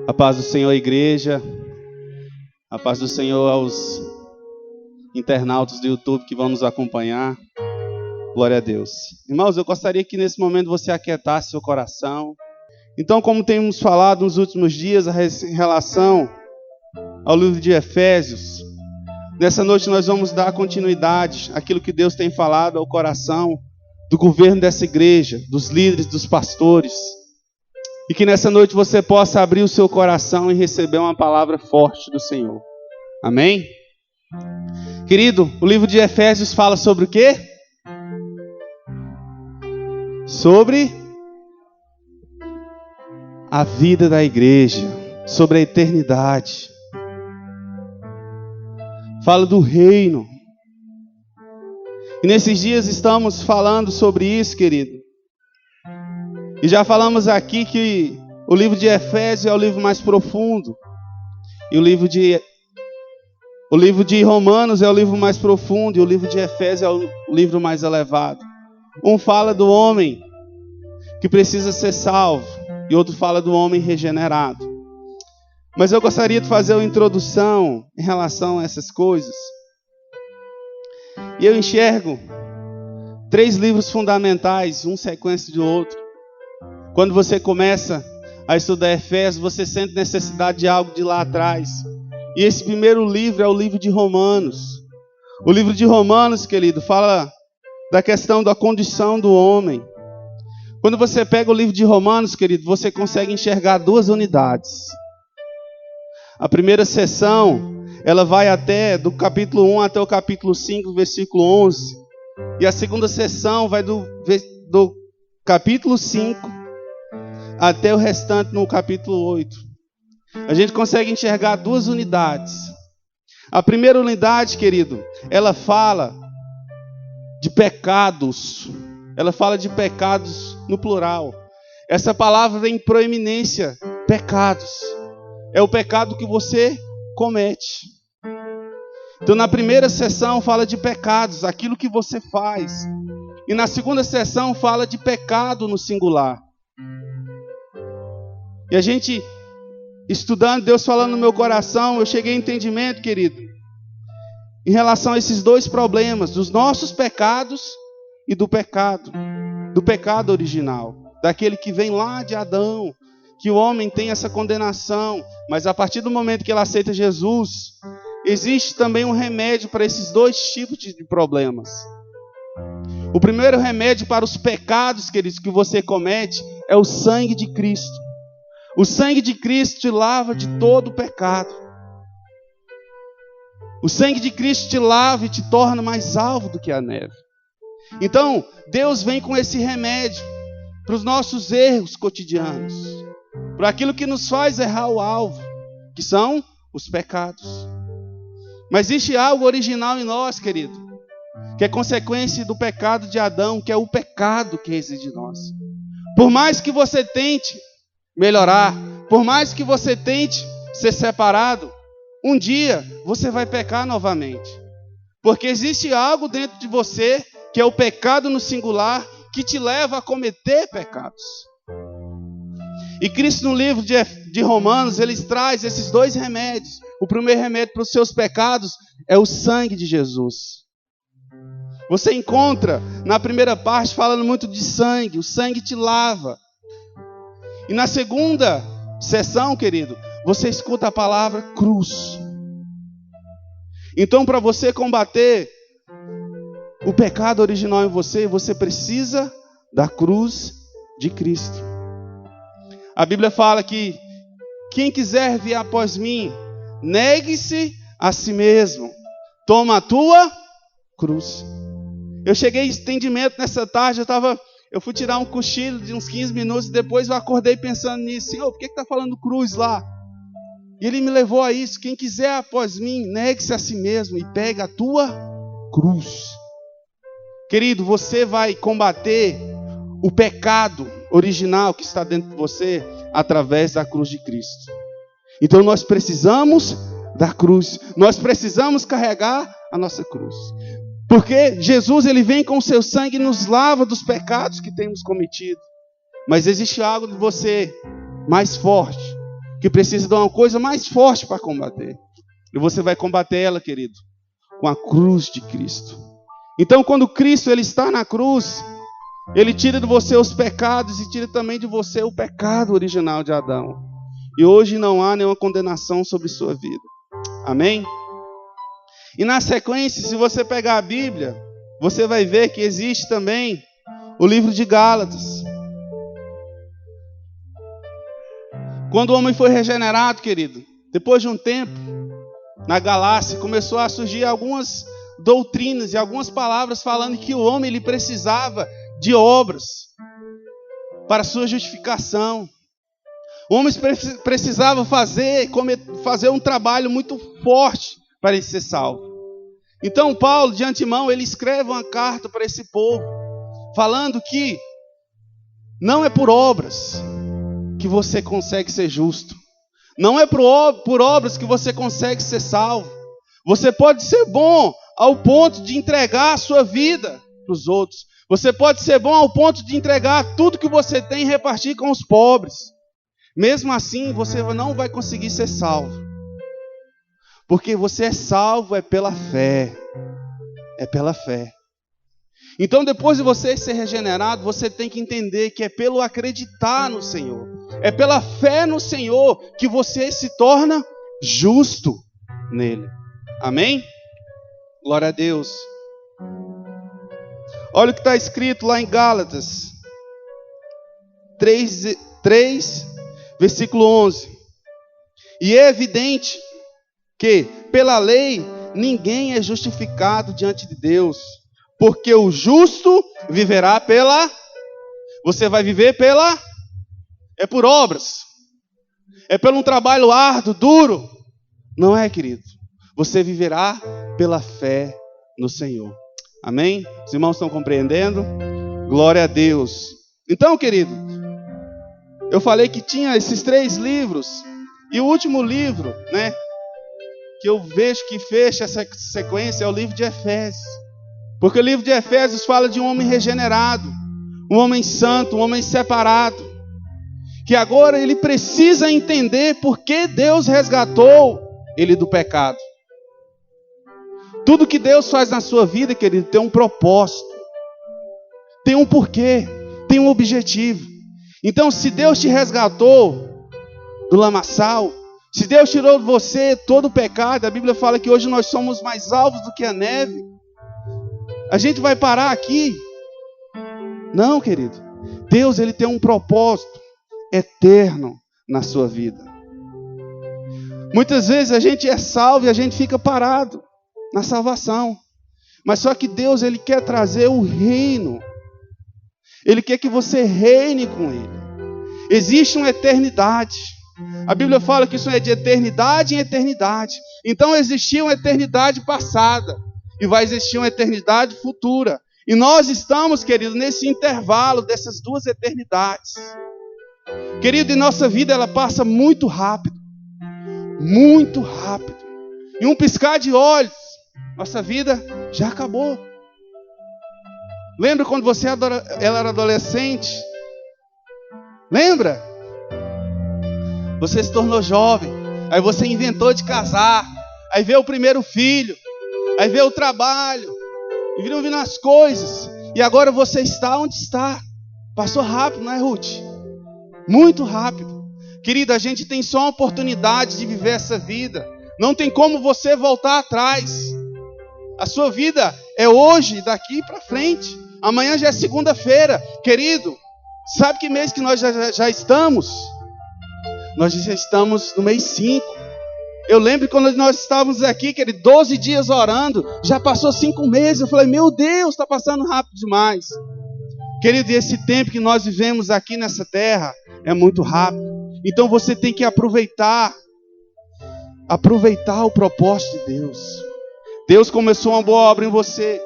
A paz do Senhor, igreja. A paz do Senhor aos internautas do YouTube que vão nos acompanhar. Glória a Deus. Irmãos, eu gostaria que nesse momento você aquietasse seu coração. Então, como temos falado nos últimos dias em relação ao livro de Efésios, nessa noite nós vamos dar continuidade àquilo que Deus tem falado ao coração do governo dessa igreja, dos líderes, dos pastores. E que nessa noite você possa abrir o seu coração e receber uma palavra forte do Senhor. Amém? Querido, o livro de Efésios fala sobre o quê? Sobre a vida da igreja, sobre a eternidade. Fala do reino. E nesses dias estamos falando sobre isso, querido. E já falamos aqui que o livro de Efésios é o livro mais profundo. E o livro de Romanos é o livro mais profundo. E o livro de Efésios é o livro mais elevado. Um fala do homem que precisa ser salvo. E outro fala do homem regenerado. Mas eu gostaria de fazer uma introdução em relação a essas coisas. E eu enxergo 3 livros fundamentais, um sequência do outro. Quando você começa a estudar Efésios, você sente necessidade de algo de lá atrás. E esse primeiro livro é o livro de Romanos. O livro de Romanos, querido, fala da questão da condição do homem. Quando você pega o livro de Romanos, querido, você consegue enxergar 2 unidades. A primeira seção, ela vai do capítulo 1 até o capítulo 5, versículo 11. E a segunda seção vai do capítulo 5 até o restante no capítulo 8. A gente consegue enxergar 2 unidades. A primeira unidade, querido, ela fala de pecados. Ela fala de pecados no plural. Essa palavra vem em proeminência, pecados. É o pecado que você comete. Então, na primeira sessão fala de pecados, aquilo que você faz. E na segunda sessão fala de pecado no singular. E a gente, estudando, Deus falando no meu coração, eu cheguei a entendimento, querido, em relação a esses 2 problemas, dos nossos pecados e do pecado original, daquele que vem lá de Adão, que o homem tem essa condenação, mas a partir do momento que ele aceita Jesus, existe também um remédio para esses 2 tipos de problemas. O primeiro remédio para os pecados, queridos, que você comete é o sangue de Cristo. O sangue de Cristo te lava de todo o pecado. O sangue de Cristo te lava e te torna mais alvo do que a neve. Então, Deus vem com esse remédio para os nossos erros cotidianos, para aquilo que nos faz errar o alvo, que são os pecados. Mas existe algo original em nós, querido, que é consequência do pecado de Adão, que é o pecado que reside em nós. Por mais que você tente melhorar, por mais que você tente ser separado, um dia você vai pecar novamente. Porque existe algo dentro de você, que é o pecado no singular, que te leva a cometer pecados. E Cristo no livro de Romanos, ele traz esses 2 remédios. O primeiro remédio para os seus pecados é o sangue de Jesus. Você encontra na primeira parte falando muito de sangue, o sangue te lava. E na segunda sessão, querido, você escuta a palavra cruz. Então, para você combater o pecado original em você, você precisa da cruz de Cristo. A Bíblia fala que quem quiser vir após mim, negue-se a si mesmo, toma a tua cruz. Eu cheguei a entendimento nessa tarde, eu fui tirar um cochilo de uns 15 minutos e depois eu acordei pensando nisso. Senhor, por que está falando cruz lá? E ele me levou a isso. Quem quiser após mim, negue-se a si mesmo e pegue a tua cruz. Querido, você vai combater o pecado original que está dentro de você através da cruz de Cristo. Então nós precisamos da cruz. Nós precisamos carregar a nossa cruz. Porque Jesus, ele vem com o seu sangue e nos lava dos pecados que temos cometido. Mas existe algo de você mais forte, que precisa de uma coisa mais forte para combater. E você vai combater ela, querido, com a cruz de Cristo. Então, quando Cristo ele está na cruz, ele tira de você os pecados e tira também de você o pecado original de Adão. E hoje não há nenhuma condenação sobre sua vida. Amém? E na sequência, se você pegar a Bíblia, você vai ver que existe também o livro de Gálatas. Quando o homem foi regenerado, querido, depois de um tempo, na Galácia, começou a surgir algumas doutrinas e algumas palavras falando que o homem ele precisava de obras para sua justificação. O homem precisava fazer um trabalho muito forte para ele ser salvo. Então Paulo, de antemão, ele escreve uma carta para esse povo, falando que não é por obras que você consegue ser justo. Não é por obras que você consegue ser salvo. Você pode ser bom ao ponto de entregar a sua vida para os outros. Você pode ser bom ao ponto de entregar tudo que você tem e repartir com os pobres. Mesmo assim, você não vai conseguir ser salvo. Porque você é salvo pela fé. É pela fé. Então, depois de você ser regenerado, você tem que entender que é pelo acreditar no Senhor. É pela fé no Senhor que você se torna justo nele. Amém? Glória a Deus. Olha o que está escrito lá em Gálatas 3, versículo 11. E é evidente que, pela lei, ninguém é justificado diante de Deus. Porque o justo viverá pela... Você vai viver pela... É por obras. É pelo um trabalho árduo, duro. Não é, querido. Você viverá pela fé no Senhor. Amém? Os irmãos estão compreendendo? Glória a Deus. Então, querido, eu falei que tinha esses 3 livros. E o último livro, né, que eu vejo que fecha essa sequência é o livro de Efésios. Porque o livro de Efésios fala de um homem regenerado, um homem santo, um homem separado, que agora ele precisa entender por que Deus resgatou ele do pecado. Tudo que Deus faz na sua vida, querido, tem um propósito, tem um porquê, tem um objetivo. Então, se Deus te resgatou do lamaçal, se Deus tirou de você todo o pecado, a Bíblia fala que hoje nós somos mais alvos do que a neve. A gente vai parar aqui? Não, querido. Deus ele tem um propósito eterno na sua vida. Muitas vezes a gente é salvo e a gente fica parado na salvação. Mas só que Deus ele quer trazer o reino. Ele quer que você reine com Ele. Existe uma eternidade. A Bíblia fala que isso é de eternidade em eternidade. Então existia uma eternidade passada. E vai existir uma eternidade futura. E nós estamos, querido, nesse intervalo dessas 2 eternidades. Querido, e nossa vida ela passa muito rápido. Muito rápido. Em um piscar de olhos, nossa vida já acabou. Lembra quando você era adolescente? Lembra? Você se tornou jovem. Aí você inventou de casar. Aí veio o primeiro filho. Aí veio o trabalho, e viram vindo as coisas, e agora você está onde está. Passou rápido, não é, Ruth? Muito rápido. Querida, a gente tem só uma oportunidade de viver essa vida. Não tem como você voltar atrás. A sua vida é hoje, daqui para frente. Amanhã já é segunda-feira. Querido, sabe que mês que nós já estamos? Nós já estamos no mês 5. Eu lembro quando nós estávamos aqui, querido, 12 dias orando, já passou 5 meses. Eu falei, meu Deus, está passando rápido demais. Querido, e esse tempo que nós vivemos aqui nessa terra é muito rápido. Então você tem que aproveitar o propósito de Deus. Deus começou uma boa obra em você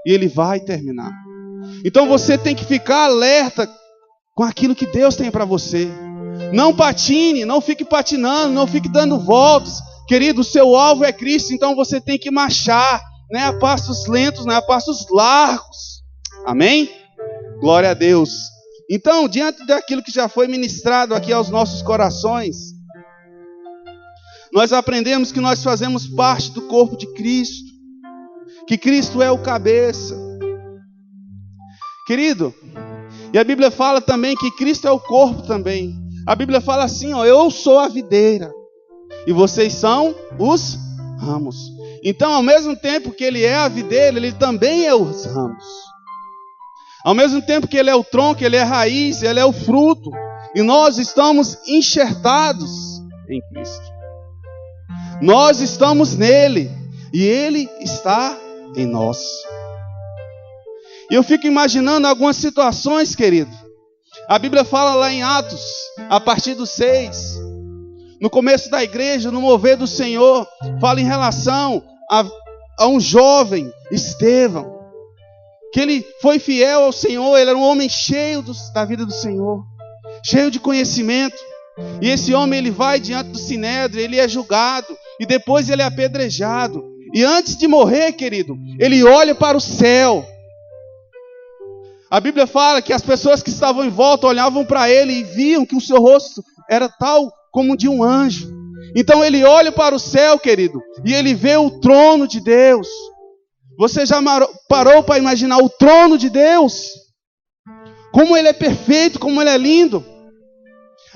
e Ele vai terminar. Então você tem que ficar alerta com aquilo que Deus tem para você. Não patine, não fique patinando, não fique dando voltas. Querido, o seu alvo é Cristo, então você tem que marchar, não é a passos lentos, não é a passos largos. Amém? Glória a Deus. Então, diante daquilo que já foi ministrado aqui aos nossos corações, nós aprendemos que nós fazemos parte do corpo de Cristo, que Cristo é o cabeça. Querido, e a Bíblia fala também que Cristo é o corpo também. A Bíblia fala assim, ó, eu sou a videira e vocês são os ramos. Então, ao mesmo tempo que ele é a videira, ele também é os ramos. Ao mesmo tempo que ele é o tronco, ele é a raiz, ele é o fruto. E nós estamos enxertados em Cristo. Nós estamos nele e ele está em nós. E eu fico imaginando algumas situações, querido. A Bíblia fala lá em Atos, a partir do 6, no começo da igreja, no mover do Senhor, fala em relação a um jovem, Estevão, que ele foi fiel ao Senhor, ele era um homem cheio da vida do Senhor, cheio de conhecimento. E esse homem, ele vai diante do Sinédrio, ele é julgado, e depois ele é apedrejado. E antes de morrer, querido, ele olha para o céu. A Bíblia fala que as pessoas que estavam em volta olhavam para ele e viam que o seu rosto era tal como de um anjo. Então ele olha para o céu, querido, e ele vê o trono de Deus. Você já parou para imaginar o trono de Deus? Como ele é perfeito, como ele é lindo.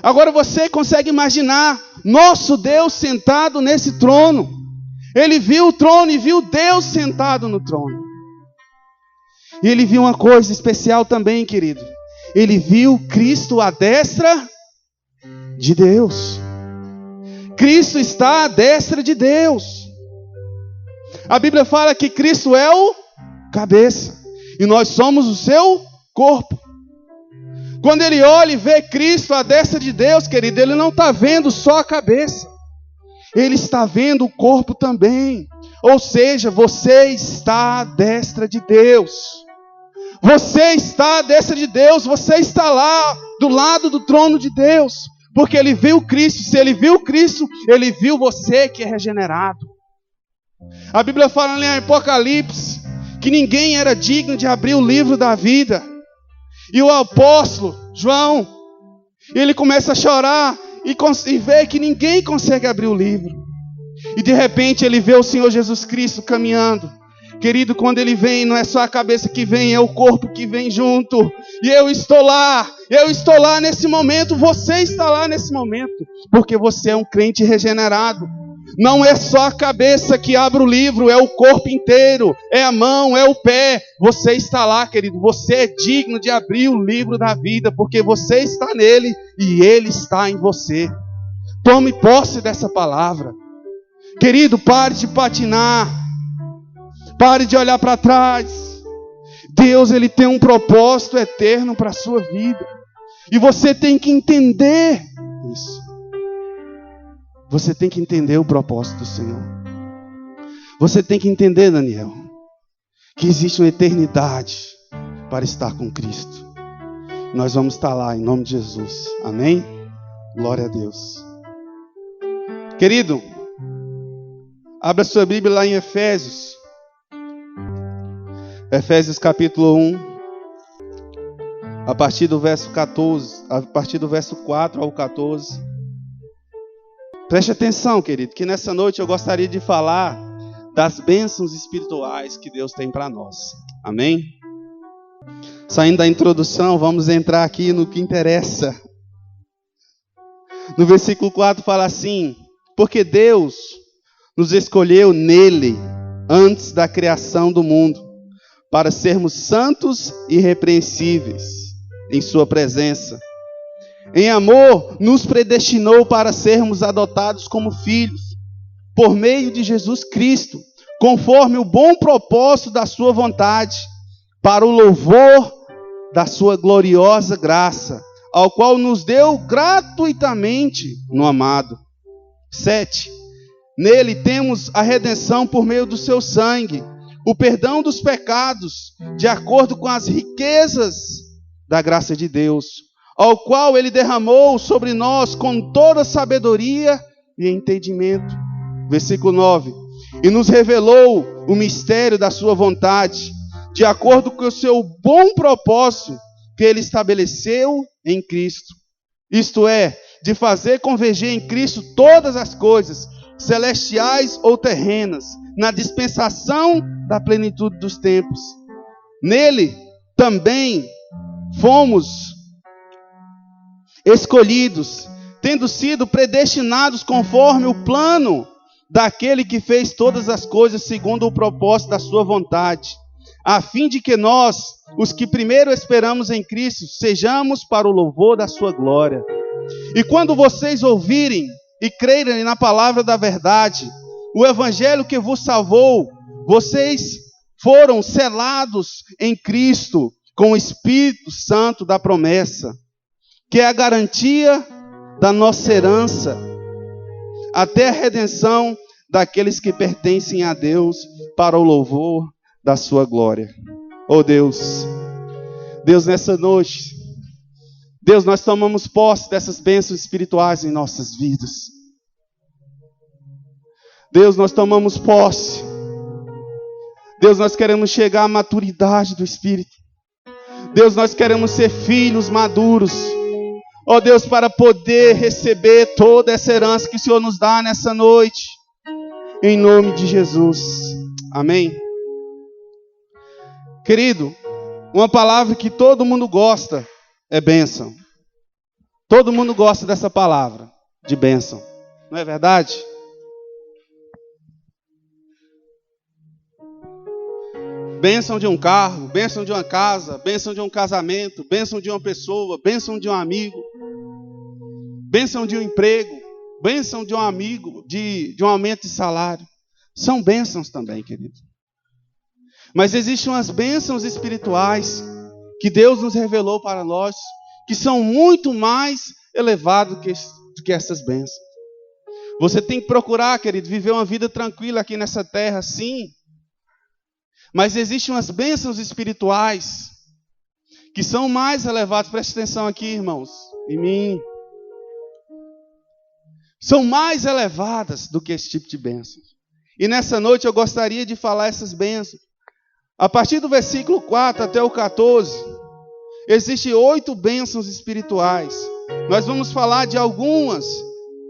Agora você consegue imaginar nosso Deus sentado nesse trono. Ele viu o trono e viu Deus sentado no trono. E ele viu uma coisa especial também, querido. Ele viu Cristo à destra de Deus. Cristo está à destra de Deus. A Bíblia fala que Cristo é o cabeça. E nós somos o seu corpo. Quando ele olha e vê Cristo à destra de Deus, querido, ele não está vendo só a cabeça. Ele está vendo o corpo também. Ou seja, você está à destra de Deus. Você está à destra de Deus. Você está lá, do lado do trono de Deus. Porque ele viu Cristo. Se ele viu Cristo, ele viu você que é regenerado. A Bíblia fala em Apocalipse que ninguém era digno de abrir o livro da vida. E o apóstolo João, ele começa a chorar e vê que ninguém consegue abrir o livro. E de repente ele vê o Senhor Jesus Cristo caminhando. Querido, quando ele vem, não é só a cabeça que vem, é o corpo que vem junto. E eu estou lá nesse momento, você está lá nesse momento, porque você é um crente regenerado. Não é só a cabeça que abre o livro, é o corpo inteiro, é a mão, é o pé. Você está lá, querido, você é digno de abrir o livro da vida, porque você está nele e ele está em você. Tome posse dessa palavra. Querido, pare de patinar. Pare de olhar para trás. Deus, ele tem um propósito eterno para a sua vida. E você tem que entender isso. Você tem que entender o propósito do Senhor. Você tem que entender, Daniel, que existe uma eternidade para estar com Cristo. Nós vamos estar lá em nome de Jesus. Amém? Glória a Deus. Querido, abra sua Bíblia lá em Efésios. Efésios capítulo 1. A partir do verso 14, a partir do verso 4 ao 14. Preste atenção, querido, que nessa noite eu gostaria de falar das bênçãos espirituais que Deus tem para nós. Amém? Saindo da introdução, vamos entrar aqui no que interessa. No versículo 4 fala assim: porque Deus nos escolheu nele antes da criação do mundo, para sermos santos e irrepreensíveis em sua presença. Em amor, nos predestinou para sermos adotados como filhos, por meio de Jesus Cristo, conforme o bom propósito da sua vontade, para o louvor da sua gloriosa graça, ao qual nos deu gratuitamente no amado. 7. Nele temos a redenção por meio do seu sangue, o perdão dos pecados, de acordo com as riquezas da graça de Deus, ao qual ele derramou sobre nós com toda sabedoria e entendimento. Versículo 9. E nos revelou o mistério da sua vontade, de acordo com o seu bom propósito que ele estabeleceu em Cristo. Isto é, de fazer convergir em Cristo todas as coisas, celestiais ou terrenas, na dispensação da plenitude dos tempos. Nele também fomos escolhidos, tendo sido predestinados conforme o plano daquele que fez todas as coisas segundo o propósito da sua vontade, a fim de que nós, os que primeiro esperamos em Cristo, sejamos para o louvor da sua glória. E quando vocês ouvirem e crerem na palavra da verdade, o evangelho que vos salvou, vocês foram selados em Cristo com o Espírito Santo da promessa, que é a garantia da nossa herança, até a redenção daqueles que pertencem a Deus, para o louvor da sua glória. Oh Deus, nessa noite, Deus, nós tomamos posse dessas bênçãos espirituais em nossas vidas. Deus, nós tomamos posse. Deus, nós queremos chegar à maturidade do Espírito. Deus, nós queremos ser filhos maduros. Ó Deus, para poder receber toda essa herança que o Senhor nos dá nessa noite. Em nome de Jesus. Amém. Querido, uma palavra que todo mundo gosta é bênção. Todo mundo gosta dessa palavra, de bênção. Não é verdade? Bênção de um carro, bênção de uma casa, bênção de um casamento, bênção de uma pessoa, bênção de um amigo, bênção de um emprego, bênção de um amigo, de um aumento de salário. São bênçãos também, querido. Mas existem umas bênçãos espirituais que Deus nos revelou para nós, que são muito mais elevados do que essas bênçãos. Você tem que procurar, querido, viver uma vida tranquila aqui nessa terra, sim. Mas existem umas bênçãos espirituais que são mais elevadas. Preste atenção aqui, irmãos, em mim. São mais elevadas do que esse tipo de bênçãos. E nessa noite eu gostaria de falar essas bênçãos. A partir do versículo 4 até o 14, existem 8 bênçãos espirituais. Nós vamos falar de algumas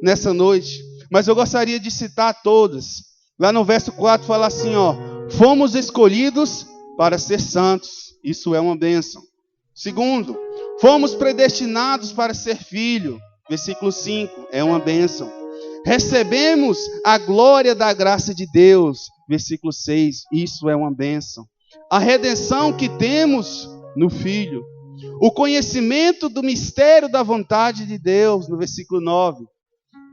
nessa noite, mas eu gostaria de citar todas. Lá no verso 4 fala assim, ó: fomos escolhidos para ser santos. Isso é uma bênção. Segundo, fomos predestinados para ser filho. Versículo 5, é uma bênção. Recebemos a glória da graça de Deus. Versículo 6, isso é uma bênção. A redenção que temos no Filho. O conhecimento do mistério da vontade de Deus. No versículo 9.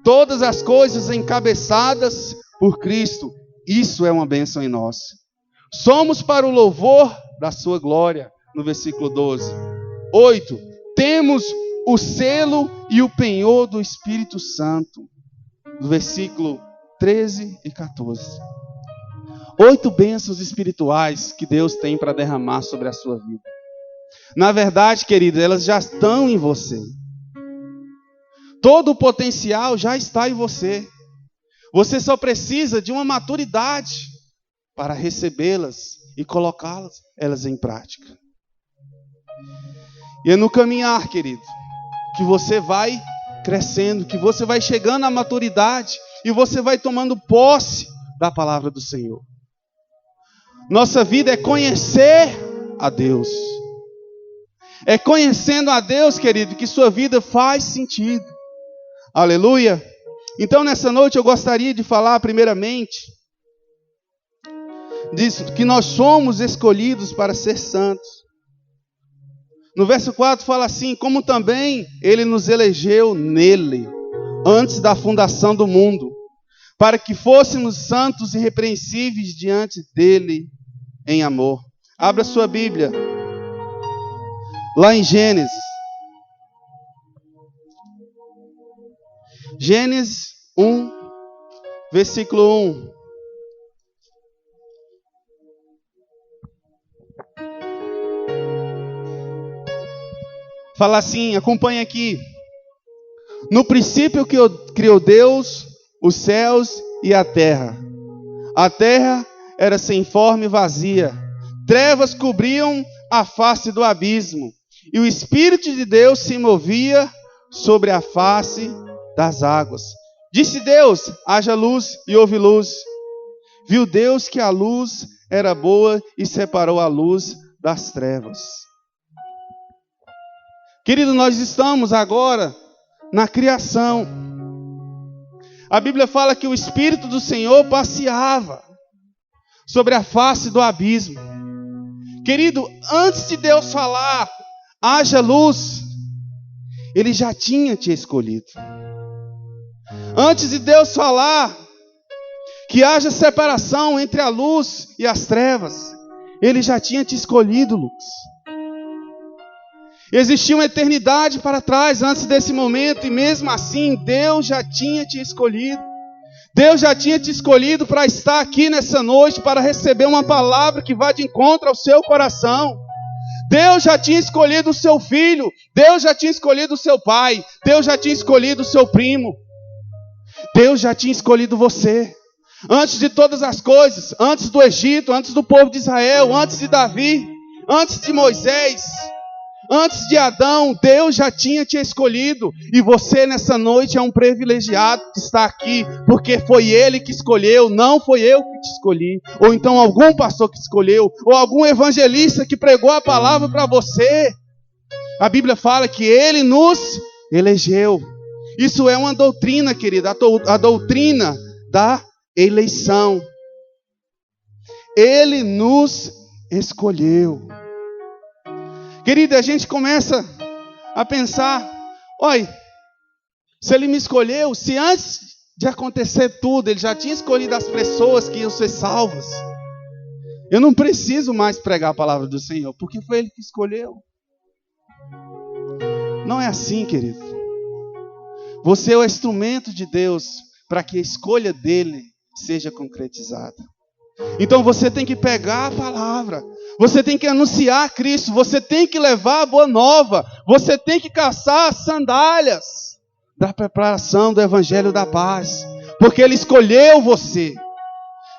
Todas as coisas encabeçadas por Cristo. Isso é uma bênção em nós. Somos para o louvor da sua glória. No versículo 12. 8. Temos o selo e o penhor do Espírito Santo. No versículo 13 e 14. 8 bênçãos espirituais que Deus tem para derramar sobre a sua vida. Na verdade, querido, elas já estão em você. Todo o potencial já está em você. Você só precisa de uma maturidade para recebê-las e colocá-las em prática. E é no caminhar, querido, que você vai crescendo, que você vai chegando à maturidade e você vai tomando posse da palavra do Senhor. Nossa vida é conhecer a Deus. É conhecendo a Deus, querido, que sua vida faz sentido. Aleluia. Então, nessa noite eu gostaria de falar primeiramente disso, que nós somos escolhidos para ser santos. No verso 4 fala assim: como também Ele nos elegeu nele, antes da fundação do mundo, para que fôssemos santos e irrepreensíveis diante dele em amor. Abra sua Bíblia, lá em Gênesis. Gênesis 1, versículo 1. Fala assim, acompanha aqui. No princípio que criou Deus os céus e a terra. A terra era sem forma e vazia. Trevas cobriam a face do abismo. E o Espírito de Deus se movia sobre a face das águas. Disse Deus, haja luz e houve luz. Viu Deus que a luz era boa e separou a luz das trevas. Querido, nós estamos agora na criação. A Bíblia fala que o Espírito do Senhor passeava sobre a face do abismo. Querido, antes de Deus falar, haja luz, Ele já tinha te escolhido. Antes de Deus falar que haja separação entre a luz e as trevas, Ele já tinha te escolhido, Lucas. Existia uma eternidade para trás antes desse momento, e mesmo assim Deus já tinha te escolhido. Deus já tinha te escolhido para estar aqui nessa noite, para receber uma palavra que vá de encontro ao seu coração. Deus já tinha escolhido o seu filho, Deus já tinha escolhido o seu pai, Deus já tinha escolhido o seu primo. Deus já tinha escolhido você. Antes de todas as coisas, antes do Egito, antes do povo de Israel, antes de Davi, antes de Moisés, antes de Adão, Deus já tinha te escolhido. E você nessa noite é um privilegiado que está aqui, porque foi Ele que escolheu, não foi eu que te escolhi. Ou então algum pastor que escolheu, ou algum evangelista que pregou a palavra para você. A Bíblia fala que Ele nos elegeu. Isso é uma doutrina, querida, a doutrina da eleição. Ele nos escolheu. Querida, a gente começa a pensar, olha, se Ele me escolheu, se antes de acontecer tudo, Ele já tinha escolhido as pessoas que iam ser salvas, eu não preciso mais pregar a palavra do Senhor, porque foi Ele que escolheu. Não é assim, querido. Você é o instrumento de Deus para que a escolha dEle seja concretizada. Então você tem que pegar a palavra, você tem que anunciar Cristo, você tem que levar a boa nova, você tem que calçar as sandálias da preparação do Evangelho da Paz, porque Ele escolheu você.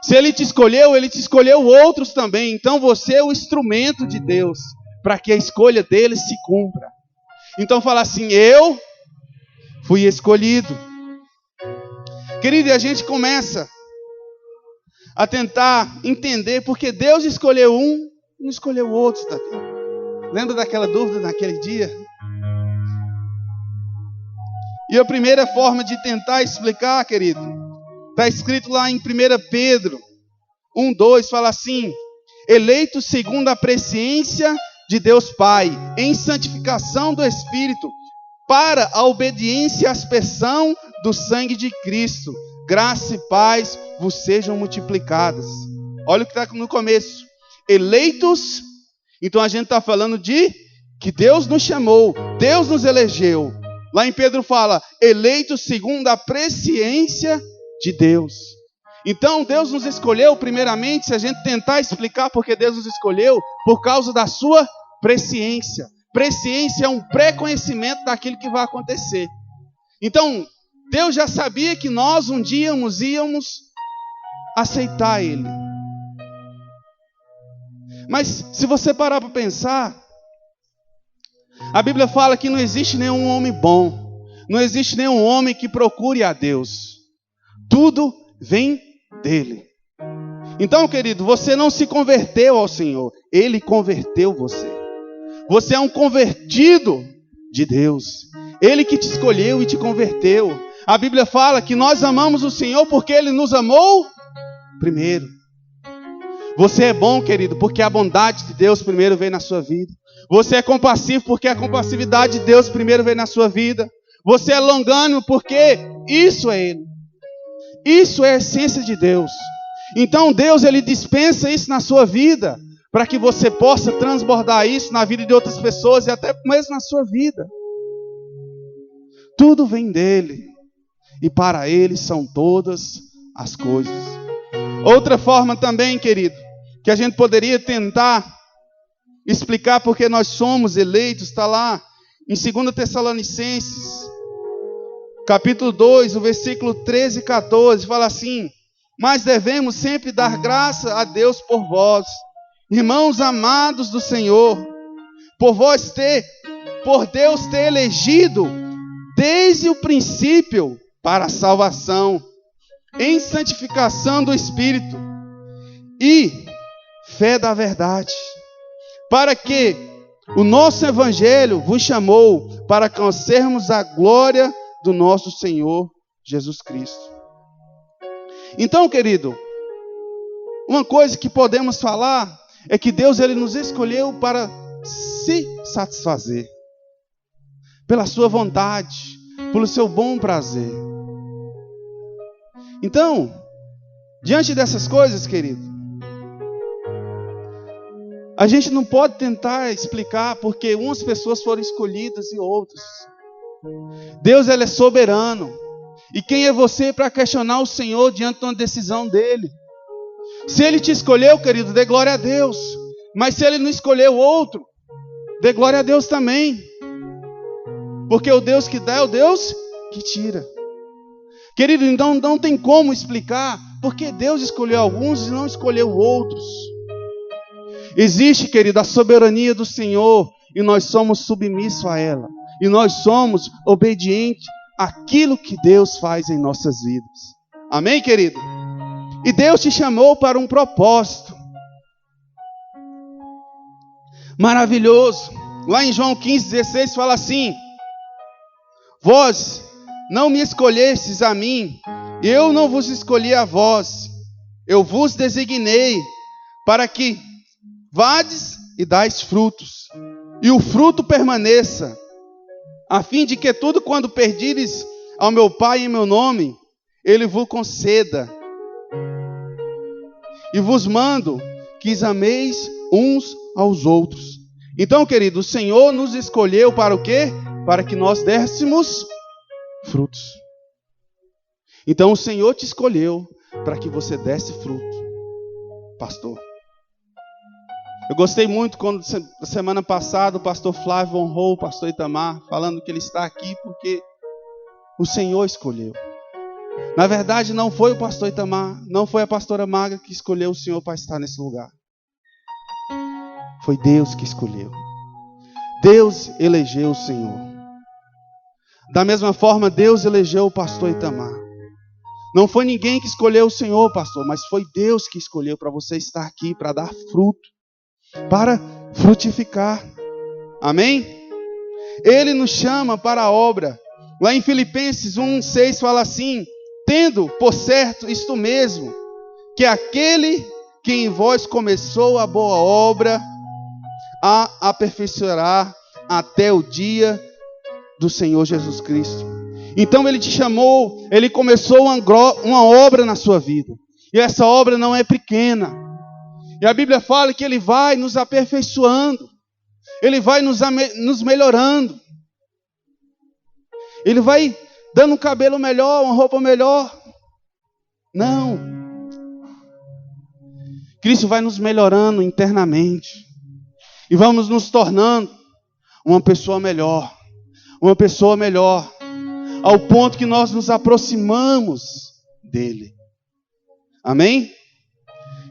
Se Ele te escolheu outros também. Então você é o instrumento de Deus para que a escolha dEle se cumpra. Então fala assim, eu fui escolhido. Querido, e a gente começa a tentar entender porque Deus escolheu um e não escolheu outros. Lembra daquela dúvida naquele dia? E a primeira forma de tentar explicar, querido, está escrito lá em 1 Pedro 1:2, fala assim, eleitos segundo a presciência de Deus Pai, em santificação do Espírito, para a obediência e aspersão do sangue de Cristo, graça e paz vos sejam multiplicadas. Olha o que está no começo. Eleitos, então a gente está falando de que Deus nos chamou, Deus nos elegeu. Lá em Pedro fala, eleitos segundo a presciência de Deus. Então Deus nos escolheu primeiramente, se a gente tentar explicar porque Deus nos escolheu, por causa da sua presciência. Presciência é um pré-conhecimento daquilo que vai acontecer. Então, Deus já sabia que nós um dia íamos aceitar Ele. Mas se você parar para pensar, a Bíblia fala que não existe nenhum homem bom, não existe nenhum homem que procure a Deus. Tudo vem dEle. Então, querido, você não se converteu ao Senhor, Ele converteu você. Você é um convertido de Deus. Ele que te escolheu e te converteu. A Bíblia fala que nós amamos o Senhor porque Ele nos amou primeiro. Você é bom, querido, porque a bondade de Deus primeiro veio na sua vida. Você é compassivo porque a compassividade de Deus primeiro veio na sua vida. Você é longânimo porque isso é Ele. Isso é a essência de Deus. Então Deus, Ele dispensa isso na sua vida, para que você possa transbordar isso na vida de outras pessoas e até mesmo na sua vida. Tudo vem dEle, e para Ele são todas as coisas. Outra forma também, querido, que a gente poderia tentar explicar porque nós somos eleitos, está lá em 2 Tessalonicenses, capítulo 2, o versículo 13 e 14, fala assim, mas devemos sempre dar graça a Deus por vós, irmãos amados do Senhor, por Deus ter elegido desde o princípio para a salvação, em santificação do Espírito e fé da verdade, para que o nosso Evangelho vos chamou para conhecermos a glória do nosso Senhor Jesus Cristo. Então, querido, uma coisa que podemos falar é que Deus ele nos escolheu para se satisfazer, pela sua vontade, pelo seu bom prazer. Então, diante dessas coisas, querido, a gente não pode tentar explicar porque umas pessoas foram escolhidas e outras. Deus ele é soberano. E quem é você para questionar o Senhor diante de uma decisão dele? Se ele te escolheu, querido, dê glória a Deus. Mas se ele não escolheu outro, dê glória a Deus também. Porque o Deus que dá é o Deus que tira. Querido, então não tem como explicar porque Deus escolheu alguns e não escolheu outros. Existe, querido, a soberania do Senhor e nós somos submissos a ela. E nós somos obedientes àquilo que Deus faz em nossas vidas. Amém, querido? E Deus te chamou para um propósito maravilhoso. Lá em João 15,16 fala assim: vós não me escolhestes a mim, eu não vos escolhi a vós, eu vos designei para que vades e dais frutos, e o fruto permaneça, a fim de que tudo quando pedires ao meu Pai em meu nome, Ele vos conceda. E vos mando que os ameis uns aos outros. Então, querido, o Senhor nos escolheu para o quê? Para que nós dessemos frutos. Então, o Senhor te escolheu para que você desse fruto, pastor. Eu gostei muito quando, semana passada, o pastor Flávio honrou o pastor Itamar, falando que ele está aqui porque o Senhor escolheu. Na verdade, não foi o pastor Itamar, não foi a pastora Maga que escolheu o Senhor para estar nesse lugar. Foi Deus que escolheu. Deus elegeu o Senhor. Da mesma forma, Deus elegeu o pastor Itamar. Não foi ninguém que escolheu o Senhor, pastor, mas foi Deus que escolheu para você estar aqui, para dar fruto, para frutificar. Amém? Ele nos chama para a obra. Lá em Filipenses 1,6 fala assim: tendo por certo isto mesmo, que aquele que em vós começou a boa obra, a aperfeiçoará até o dia do Senhor Jesus Cristo. Então Ele te chamou, Ele começou uma obra na sua vida. E essa obra não é pequena. E a Bíblia fala que Ele vai nos aperfeiçoando. Ele vai nos melhorando. Ele vai dando um cabelo melhor, uma roupa melhor. Não. Cristo vai nos melhorando internamente. E vamos nos tornando uma pessoa melhor. Uma pessoa melhor. Ao ponto que nós nos aproximamos dele. Amém?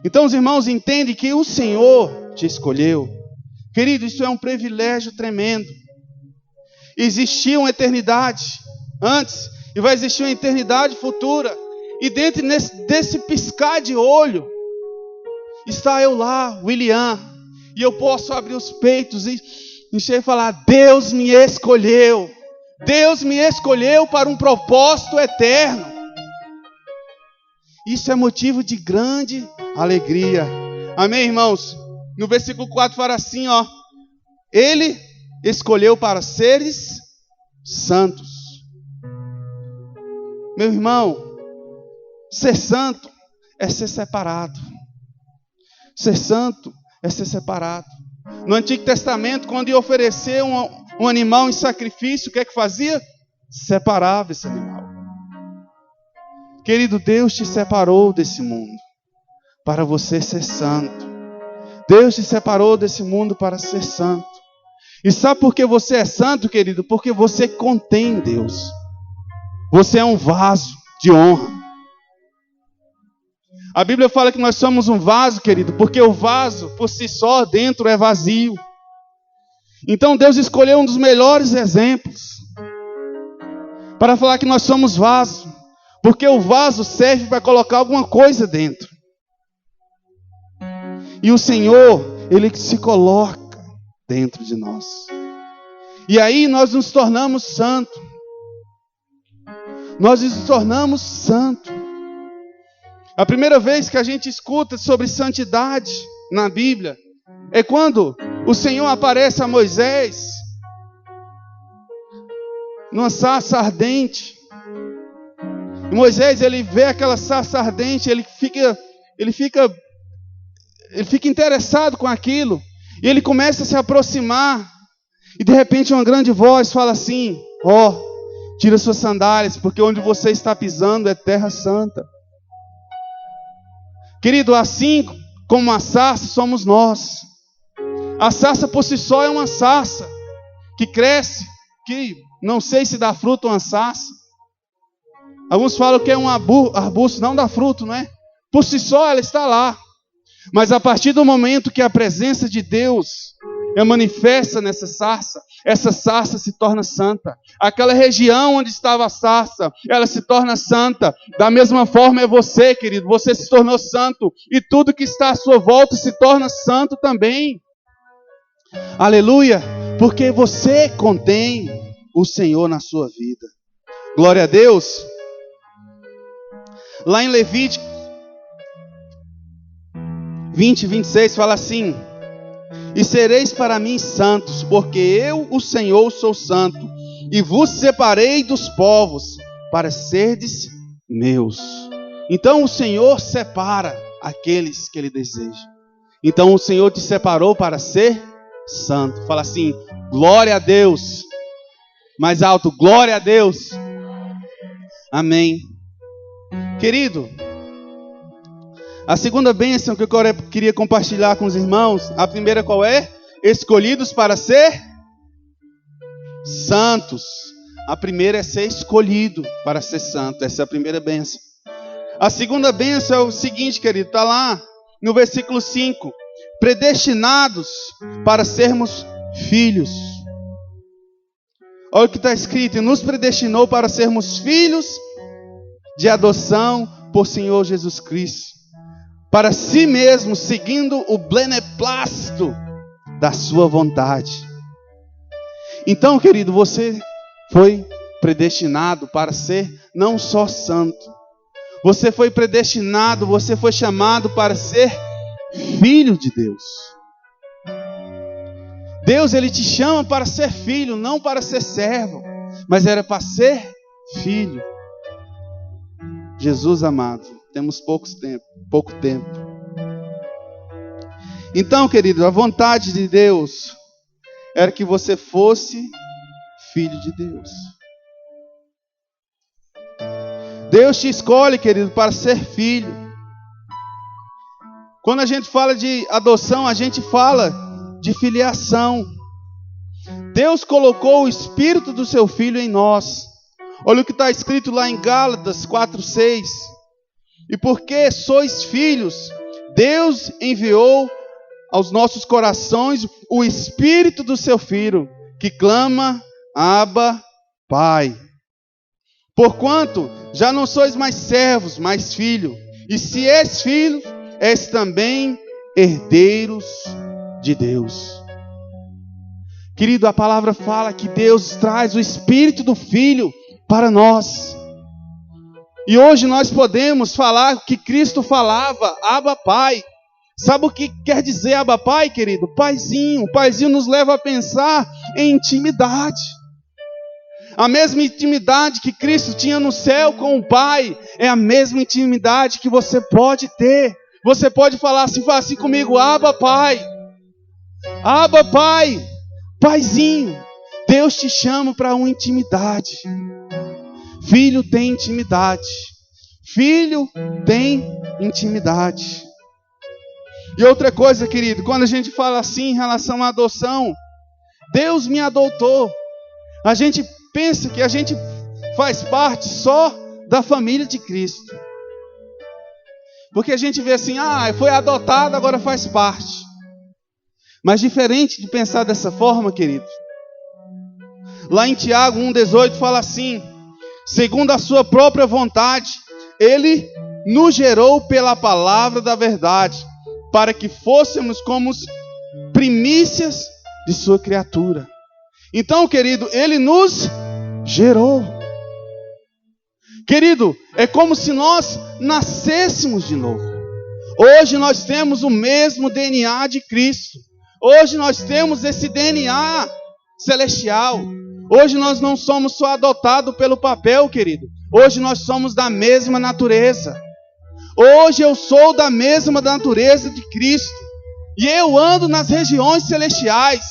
Então os irmãos entendem que o Senhor te escolheu. Querido, isso é um privilégio tremendo. Existia uma eternidade antes e vai existir uma eternidade futura. E dentro desse piscar de olho está eu lá, William, e eu posso abrir os peitos e encher e falar: Deus me escolheu. Deus me escolheu para um propósito eterno. Isso é motivo de grande alegria. Amém, irmãos? No versículo 4 fala assim, ó: Ele escolheu para seres santos. Meu irmão, ser santo é ser separado. Ser santo é ser separado. No Antigo Testamento, quando ia oferecer um animal em sacrifício, o que é que fazia? Separava esse animal. Querido, Deus te separou desse mundo para você ser santo. Deus te separou desse mundo para ser santo. E sabe por que você é santo, querido? Porque você contém Deus. Você é um vaso de honra. A Bíblia fala que nós somos um vaso, querido, porque o vaso, por si só, dentro é vazio. Então Deus escolheu um dos melhores exemplos para falar que nós somos vaso, porque o vaso serve para colocar alguma coisa dentro. E o Senhor, Ele se coloca dentro de nós. E aí nós nos tornamos santos. Nós nos tornamos santos. A primeira vez que a gente escuta sobre santidade na Bíblia é quando o Senhor aparece a Moisés numa sarça ardente. E Moisés, ele vê aquela sarça ardente, ele fica interessado com aquilo. E ele começa a se aproximar. E de repente uma grande voz fala assim: ó, tira suas sandálias, porque onde você está pisando é terra santa. Querido, assim como a sarça somos nós. A sarça por si só é uma sarça que cresce, que não sei se dá fruto uma sarça. Alguns falam que é um arbusto, não dá fruto, não é? Por si só ela está lá. Mas a partir do momento que a presença de Deus é manifesta nessa sarça, essa sarça se torna santa. Aquela região onde estava a sarça, ela se torna santa. Da mesma forma é você, querido. Você se tornou santo. E tudo que está à sua volta se torna santo também. Aleluia. Porque você contém o Senhor na sua vida. Glória a Deus. Lá em Levítico 20, 26 fala assim: e sereis para mim santos, porque eu, o Senhor, sou santo, e vos separei dos povos, para serdes meus. Então o Senhor separa aqueles que Ele deseja. Então o Senhor te separou para ser santo. Fala assim: glória a Deus. Mais alto: glória a Deus. Amém. Querido, a segunda bênção que eu queria compartilhar com os irmãos, a primeira qual é? Escolhidos para ser santos. A primeira é ser escolhido para ser santo. Essa é a primeira bênção. A segunda bênção é o seguinte, querido, está lá no versículo 5. Predestinados para sermos filhos. Olha o que está escrito: e nos predestinou para sermos filhos de adoção por Senhor Jesus Cristo, para si mesmo, seguindo o beneplácito da sua vontade. Então, querido, você foi predestinado para ser não só santo. Você foi predestinado, você foi chamado para ser filho de Deus. Deus, Ele te chama para ser filho, não para ser servo, mas era para ser filho. Jesus amado, temos pouco tempo. Então, querido, a vontade de Deus era que você fosse filho de Deus. Deus te escolhe, querido, para ser filho. Quando a gente fala de adoção, a gente fala de filiação. Deus colocou o Espírito do seu Filho em nós. Olha o que está escrito lá em Gálatas 4:6. E porque sois filhos, Deus enviou aos nossos corações o Espírito do seu Filho, que clama: Abba, Pai. Porquanto já não sois mais servos, mas filho. E se és filho, és também herdeiros de Deus. Querido, a palavra fala que Deus traz o Espírito do Filho para nós. E hoje nós podemos falar o que Cristo falava: Abba, Pai. Sabe o que quer dizer Abba, Pai, querido? Paizinho. O Paizinho nos leva a pensar em intimidade. A mesma intimidade que Cristo tinha no céu com o Pai é a mesma intimidade que você pode ter. Você pode falar assim comigo: Abba, Pai. Abba, Pai. Paizinho. Deus te chama para uma intimidade. Filho tem intimidade. Filho tem intimidade. E outra coisa, querido, quando a gente fala assim em relação à adoção, Deus me adotou. A gente pensa que a gente faz parte só da família de Cristo. Porque a gente vê assim: foi adotado, agora faz parte. Mas diferente de pensar dessa forma, querido, lá em Tiago 1,18 fala assim: segundo a sua própria vontade, Ele nos gerou pela palavra da verdade, para que fôssemos como primícias de sua criatura. Então, querido, Ele nos gerou. Querido, é como se nós nascêssemos de novo. Hoje nós temos o mesmo DNA de Cristo. Hoje nós temos esse DNA celestial. Hoje nós não somos só adotados pelo papel, querido. Hoje nós somos da mesma natureza. Hoje eu sou da mesma natureza de Cristo. E eu ando nas regiões celestiais.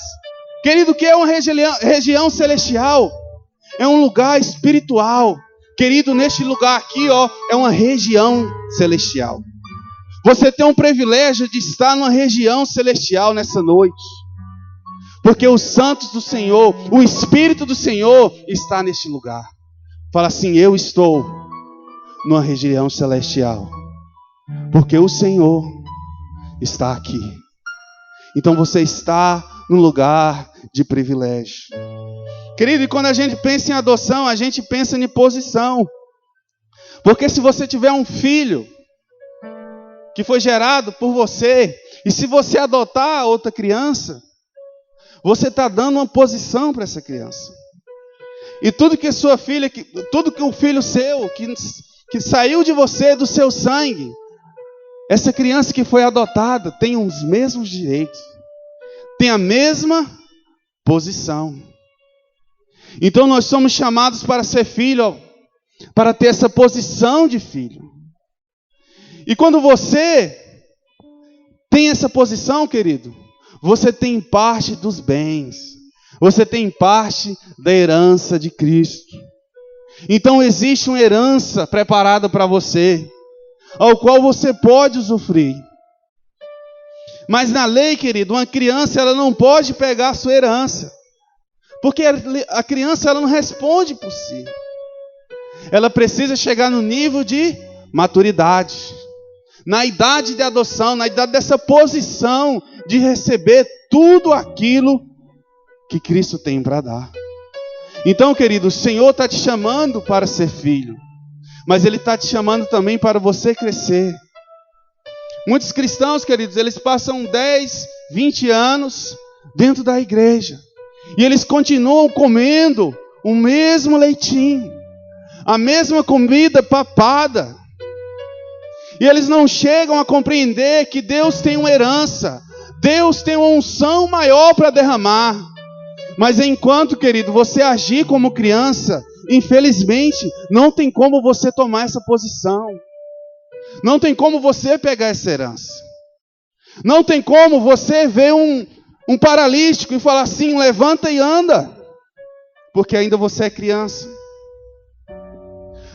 Querido, o que é uma região celestial? É um lugar espiritual. Querido, neste lugar aqui, é uma região celestial. Você tem um privilégio de estar numa região celestial nessa noite. Porque os santos do Senhor, o Espírito do Senhor está neste lugar. Fala assim: eu estou numa região celestial. Porque o Senhor está aqui. Então você está num lugar de privilégio. Querido, e quando a gente pensa em adoção, a gente pensa em posição. Porque se você tiver um filho que foi gerado por você, e se você adotar outra criança, você está dando uma posição para essa criança. E tudo que sua filha, tudo que o filho seu, que saiu de você, do seu sangue, essa criança que foi adotada tem os mesmos direitos, tem a mesma posição. Então nós somos chamados para ser filho, para ter essa posição de filho. E quando você tem essa posição, querido, você tem parte dos bens, você tem parte da herança de Cristo. Então existe uma herança preparada para você, ao qual você pode usufruir. Mas na lei, querido, uma criança ela não pode pegar a sua herança. Porque a criança ela não responde por si. Ela precisa chegar no nível de maturidade. Na idade de adoção, na idade dessa posição de receber tudo aquilo que Cristo tem para dar. Então, querido, o Senhor está te chamando para ser filho. Mas Ele está te chamando também para você crescer. Muitos cristãos, queridos, eles passam 10, 20 anos dentro da igreja. E eles continuam comendo o mesmo leitinho, a mesma comida papada. E eles não chegam a compreender que Deus tem uma herança, Deus tem uma unção maior para derramar. Mas enquanto, querido, você agir como criança, infelizmente, não tem como você tomar essa posição. Não tem como você pegar essa herança. Não tem como você ver um paralítico e falar assim: levanta e anda, porque ainda você é criança.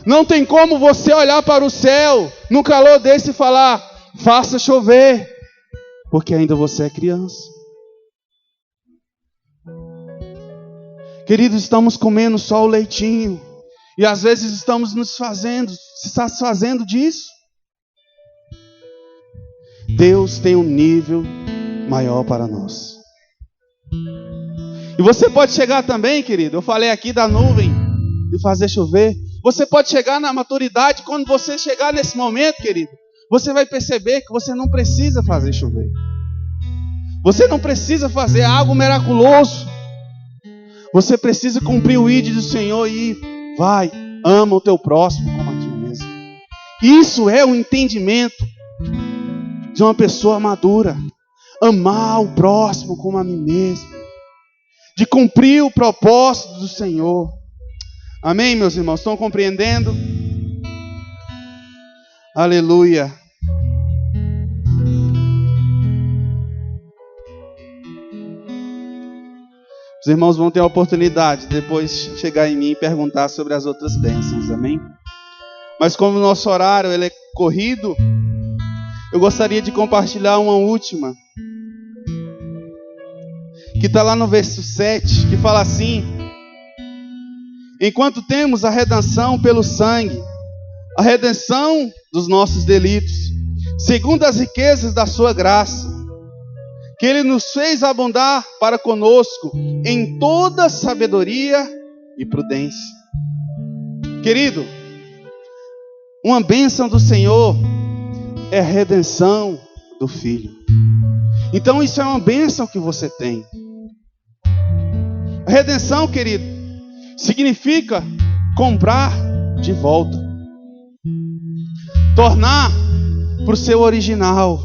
Não tem como você olhar para o céu no calor desse e falar: faça chover, porque ainda você é criança. Queridos, estamos comendo só o leitinho e às vezes estamos se satisfazendo disso. Deus tem um nível maior para nós. E você pode chegar também, querido, eu falei aqui da nuvem, de fazer chover. Você pode chegar na maturidade. Quando você chegar nesse momento, querido, você vai perceber que você não precisa fazer chover. Você não precisa fazer algo miraculoso. Você precisa cumprir o ID do Senhor e vai, ama o teu próximo como a ti mesmo. Isso é o entendimento de uma pessoa madura. Amar o próximo como a mim mesmo. De cumprir o propósito do Senhor. Amém, meus irmãos? Estão compreendendo? Aleluia. Os irmãos vão ter a oportunidade de depois chegar em mim e perguntar sobre as outras bênçãos, amém? Mas como o nosso horário ele é corrido, eu gostaria de compartilhar uma última, que está lá no verso 7, que fala assim: enquanto temos a redenção pelo sangue, a redenção dos nossos delitos, segundo as riquezas da sua graça, que Ele nos fez abundar para conosco em toda sabedoria e prudência. Querido, uma bênção do Senhor é a redenção do Filho. Então isso é uma bênção que você tem. A redenção, querido, significa comprar de volta, tornar para o seu original.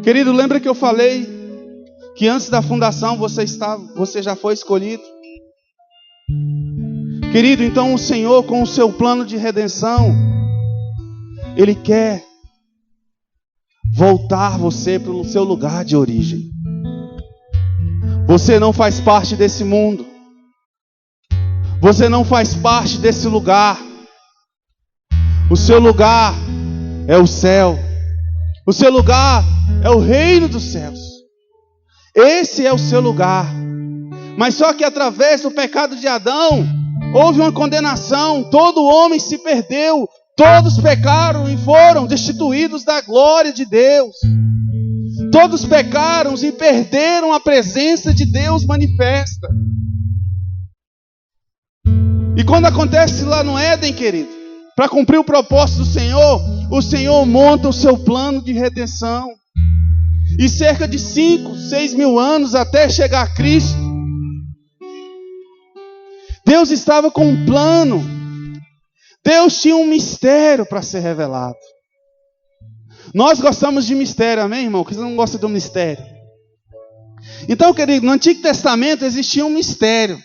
Querido, lembra que eu falei que antes da fundação você já foi escolhido? Querido, então o Senhor, com o seu plano de redenção, Ele quer voltar você para o seu lugar de origem. Você não faz parte desse mundo. Você não faz parte desse lugar. O seu lugar é o céu. O seu lugar é o reino dos céus. Esse é o seu lugar. Mas só que através do pecado de Adão, houve uma condenação. Todo homem se perdeu. Todos pecaram e foram destituídos da glória de Deus. Todos pecaram e perderam a presença de Deus manifesta. E quando acontece lá no Éden, querido, para cumprir o propósito do Senhor, o Senhor monta o seu plano de redenção. E cerca de 5, 6 mil anos até chegar a Cristo, Deus estava com um plano. Deus tinha um mistério para ser revelado. Nós gostamos de mistério, amém, irmão? Porque você não gosta do mistério. Então, querido, no Antigo Testamento existia um mistério.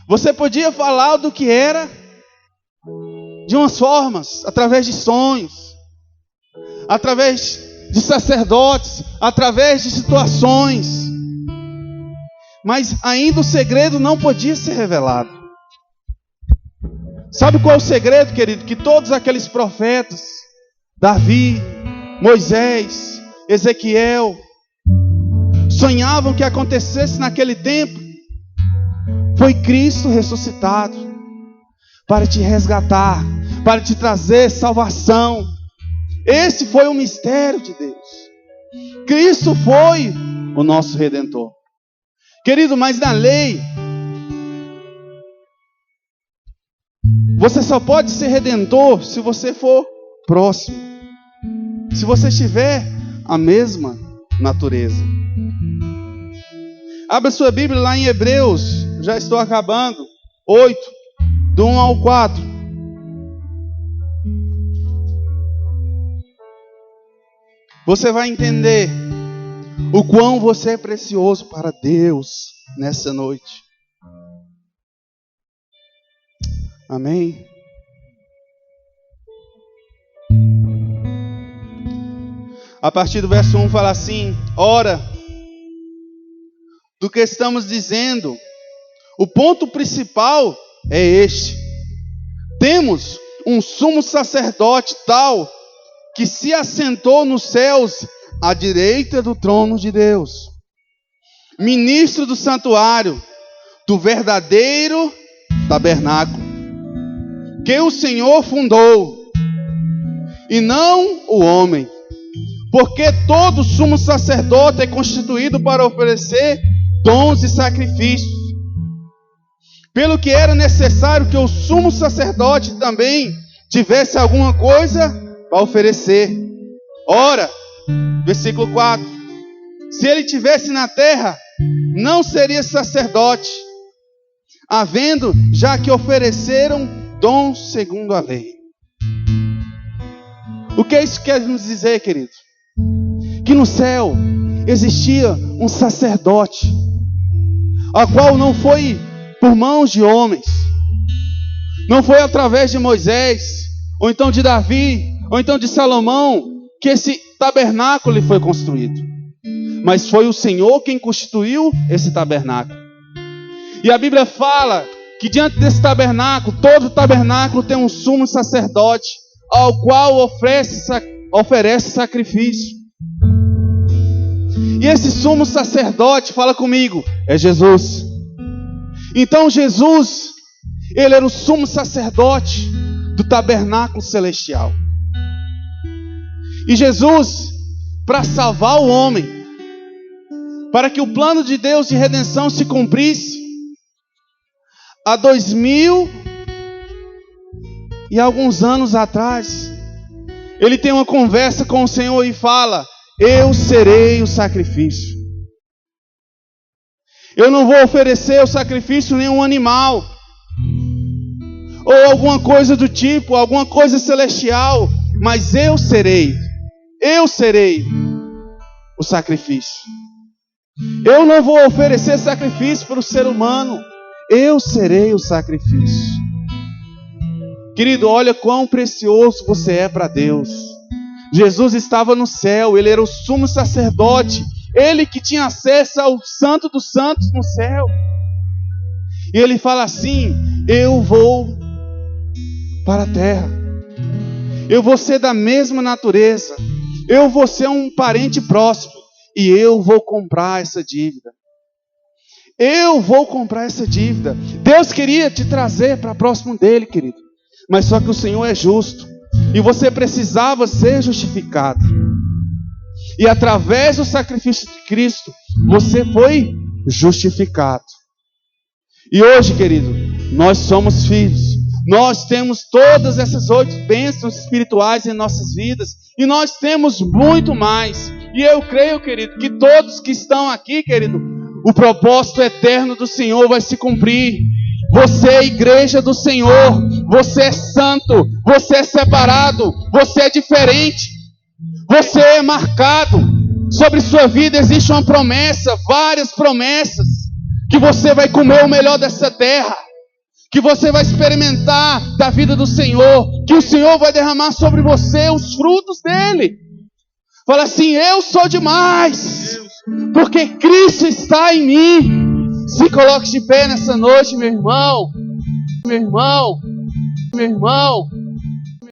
Você podia falar do que era de umas formas, através de sonhos, através de sacerdotes, através de situações. Mas ainda o segredo não podia ser revelado. Sabe qual é o segredo, querido? Que todos aqueles profetas, Davi, Moisés, Ezequiel, sonhavam que acontecesse naquele tempo. Foi Cristo ressuscitado para te resgatar, para te trazer salvação. Esse foi o mistério de Deus. Cristo foi o nosso Redentor. Querido, mas na lei, você só pode ser redentor se você for próximo. Se você tiver a mesma natureza. Abra sua Bíblia lá em Hebreus, já estou acabando, 8, do 1 ao 4. Você vai entender o quão você é precioso para Deus nessa noite. Amém? A partir do verso 1 fala assim: ora, do que estamos dizendo, o ponto principal é este: temos um sumo sacerdote tal que se assentou nos céus à direita do trono de Deus, ministro do santuário, do verdadeiro tabernáculo, que o Senhor fundou, e não o homem. Porque todo sumo sacerdote é constituído para oferecer dons e sacrifícios. Pelo que era necessário que o sumo sacerdote também tivesse alguma coisa para oferecer. Ora, versículo 4: se ele tivesse na terra, não seria sacerdote, havendo já que ofereceram dons segundo a lei. O que isso quer nos dizer, querido? Que no céu existia um sacerdote, a qual não foi por mãos de homens, não foi através de Moisés, ou então de Davi, ou então de Salomão, que esse tabernáculo foi construído, mas foi o Senhor quem constituiu esse tabernáculo. E a Bíblia fala que diante desse tabernáculo, todo tabernáculo tem um sumo sacerdote, ao qual oferece sacrifício. E esse sumo sacerdote, fala comigo, é Jesus. Então Jesus, ele era o sumo sacerdote do tabernáculo celestial. E Jesus, para salvar o homem, para que o plano de Deus de redenção se cumprisse, há 2000 e alguns anos atrás, ele tem uma conversa com o Senhor e fala: eu serei o sacrifício. Eu não vou oferecer o sacrifício nenhum animal, ou alguma coisa do tipo, alguma coisa celestial, mas eu serei o sacrifício. Eu não vou oferecer sacrifício para o ser humano, eu serei o sacrifício. Querido, olha quão precioso você é para Deus. Jesus estava no céu, ele era o sumo sacerdote, ele que tinha acesso ao Santo dos Santos no céu. E ele fala assim: eu vou para a terra, eu vou ser da mesma natureza, eu vou ser um parente próximo, e eu vou comprar essa dívida. Eu vou comprar essa dívida. Deus queria te trazer para próximo dele, querido, mas só que o Senhor é justo, e você precisava ser justificado. E através do sacrifício de Cristo, você foi justificado. E hoje, querido, nós somos filhos. Nós temos todas essas 8 bênçãos espirituais em nossas vidas. E nós temos muito mais. E eu creio, querido, que todos que estão aqui, querido, o propósito eterno do Senhor vai se cumprir. Você é a igreja do Senhor. Você é santo. Você é separado. Você é diferente. Você é marcado. Sobre sua vida existe uma promessa, várias promessas, que você vai comer o melhor dessa terra, que você vai experimentar da vida do Senhor, que o Senhor vai derramar sobre você os frutos dele. Fala assim: eu sou demais, porque Cristo está em mim. Se coloque de pé nessa noite, meu irmão, meu irmão, meu irmão.